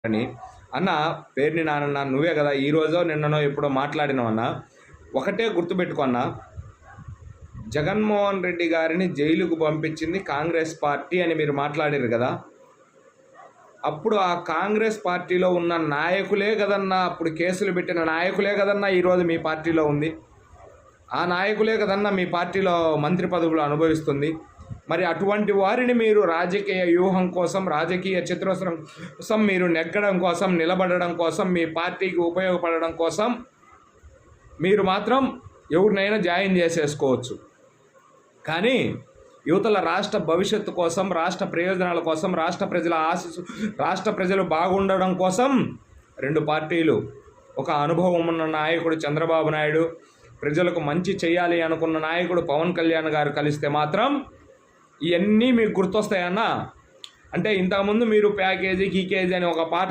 అని అన్న పేరుని నాన్న నువ్వే కదా ఈరోజో నిన్ననో ఎప్పుడో మాట్లాడినావన్నా. ఒకటే గుర్తుపెట్టుకున్నా, జగన్మోహన్ రెడ్డి గారిని జైలుకు పంపించింది కాంగ్రెస్ పార్టీ అని మీరు మాట్లాడారు కదా. అప్పుడు ఆ కాంగ్రెస్ పార్టీలో ఉన్న నాయకులే కదన్నా, అప్పుడు కేసులు పెట్టిన నాయకులే కదన్నా ఈరోజు మీ పార్టీలో ఉంది. ఆ నాయకులే కదన్నా మీ పార్టీలో మంత్రి పదవులు అనుభవిస్తుంది. మరి అటువంటి వారిని మీరు రాజకీయ వ్యూహం కోసం, రాజకీయ చిత్రస్రం కోసం, మీరు నెగ్గడం కోసం, నిలబడడం కోసం, మీ పార్టీకి ఉపయోగపడడం కోసం మీరు మాత్రం ఎవరినైనా జాయిన్ చేసేసుకోవచ్చు. కానీ యువతల రాష్ట్ర భవిష్యత్తు కోసం, రాష్ట్ర ప్రయోజనాల కోసం, రాష్ట్ర ప్రజల ఆశీస్సు, రాష్ట్ర ప్రజలు బాగుండడం కోసం రెండు పార్టీలు, ఒక అనుభవం ఉన్న నాయకుడు చంద్రబాబు నాయుడు, ప్రజలకు మంచి చేయాలి అనుకున్న నాయకుడు పవన్ కళ్యాణ్ గారు కలిస్తే మాత్రం ఇవన్నీ మీకు గుర్తొస్తాయన్నా. అంటే ఇంతకుముందు మీరు ప్యాకేజీ గీకేజీ అని ఒక పాట